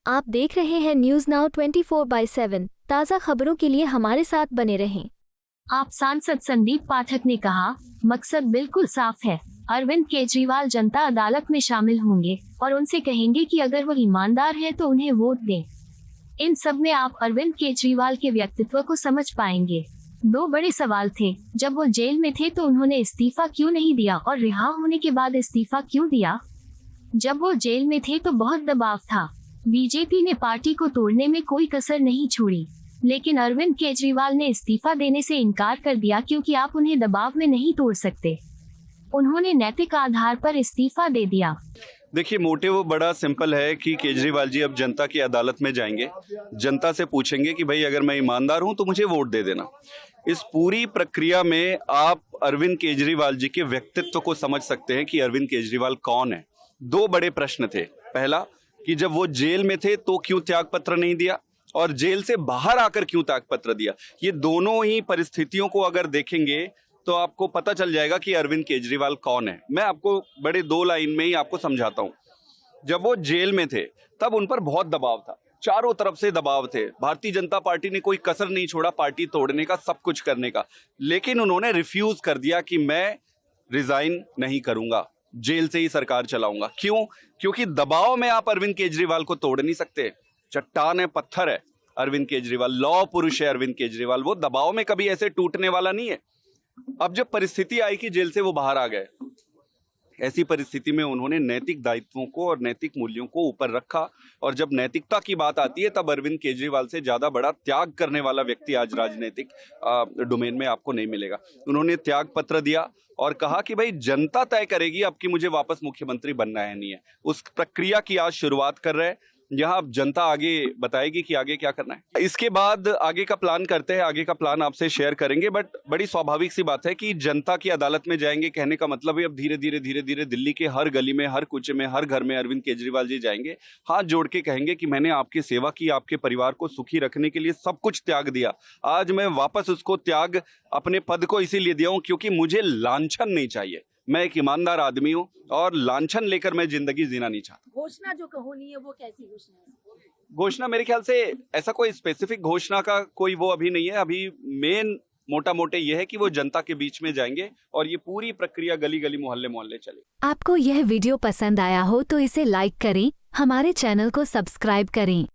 आप देख रहे हैं न्यूज नाउ 24/7। ताज़ा खबरों के लिए हमारे साथ बने रहें। आप सांसद संदीप पाठक ने कहा, मकसद बिल्कुल साफ है। अरविंद केजरीवाल जनता अदालत में शामिल होंगे और उनसे कहेंगे कि अगर वो ईमानदार हैं तो उन्हें वोट दें। इन सब में आप अरविंद केजरीवाल के व्यक्तित्व को समझ पाएंगे। दो बड़े सवाल थे, जब वो जेल में थे तो उन्होंने इस्तीफा क्यों नहीं दिया और रिहा होने के बाद इस्तीफा क्यों दिया। जब वो जेल में थे तो बहुत दबाव था। बीजेपी ने पार्टी को तोड़ने में कोई कसर नहीं छोड़ी, लेकिन अरविंद केजरीवाल ने इस्तीफा देने से इनकार कर दिया क्योंकि आप उन्हें दबाव में नहीं तोड़ सकते। उन्होंने नैतिक आधार पर इस्तीफा दे दिया। देखिए, मोटिव बड़ा सिंपल है कि केजरीवाल जी अब जनता की अदालत में जाएंगे, जनता से पूछेंगे कि भाई अगर मैं ईमानदार हूं तो मुझे वोट दे देना। इस पूरी प्रक्रिया में आप अरविंद केजरीवाल जी के व्यक्तित्व को समझ सकते हैं कि अरविंद केजरीवाल कौन है। दो बड़े प्रश्न थे। पहला कि जब वो जेल में थे तो क्यों त्याग पत्र नहीं दिया, और जेल से बाहर आकर क्यों त्याग पत्र दिया। ये दोनों ही परिस्थितियों को अगर देखेंगे तो आपको पता चल जाएगा कि अरविंद केजरीवाल कौन है। मैं आपको बड़े दो लाइन में ही आपको समझाता हूं। जब वो जेल में थे तब उन पर बहुत दबाव था, चारों तरफ से दबाव थे। भारतीय जनता पार्टी ने कोई कसर नहीं छोड़ा पार्टी तोड़ने का, सब कुछ करने का, लेकिन उन्होंने रिफ्यूज कर दिया कि मैं रिजाइन नहीं करूंगा, जेल से ही सरकार चलाऊंगा। क्यों? क्योंकि दबाव में आप अरविंद केजरीवाल को तोड़ नहीं सकते। चट्टान है, पत्थर है अरविंद केजरीवाल, लौह पुरुष है अरविंद केजरीवाल, वो दबाव में कभी ऐसे टूटने वाला नहीं है। अब जब परिस्थिति आई कि जेल से वो बाहर आ गए, ऐसी परिस्थिति में उन्होंने नैतिक दायित्वों को और नैतिक मूल्यों को ऊपर रखा, और जब नैतिकता की बात आती है तब अरविंद केजरीवाल से ज्यादा बड़ा त्याग करने वाला व्यक्ति आज राजनीतिक डोमेन में आपको नहीं मिलेगा। उन्होंने त्याग पत्र दिया और कहा कि भाई जनता तय करेगी अब कि मुझे वापस मुख्यमंत्री बनना है नहीं है। उस प्रक्रिया की आज शुरुआत कर रहे हैं। यहाँ अब जनता आगे बताएगी कि आगे क्या करना है। इसके बाद आगे का प्लान करते हैं, आगे का प्लान आपसे शेयर करेंगे। बट बड़ी स्वाभाविक सी बात है कि जनता की अदालत में जाएंगे, कहने का मतलब है अब धीरे धीरे दिल्ली के हर गली में, हर कूचे में, हर घर में अरविंद केजरीवाल जी जाएंगे, हाथ जोड़ के कहेंगे कि मैंने आपकी सेवा की, आपके परिवार को सुखी रखने के लिए सब कुछ त्याग दिया। आज मैं वापस उसको त्याग अपने पद को इसीलिए दिया हूं क्योंकि मुझे लांछन नहीं चाहिए। मैं एक ईमानदार आदमी हूं और लांछन लेकर मैं जिंदगी जीना नहीं चाहता। घोषणा जो होनी है वो कैसी घोषणा है? घोषणा मेरे ख्याल से ऐसा कोई स्पेसिफिक घोषणा का कोई वो अभी नहीं है। अभी मेन मोटा मोटे ये है कि वो जनता के बीच में जाएंगे और ये पूरी प्रक्रिया गली गली मोहल्ले मोहल्ले चलेगी। आपको यह वीडियो पसंद आया हो तो इसे लाइक करें, हमारे चैनल को सब्सक्राइब करें।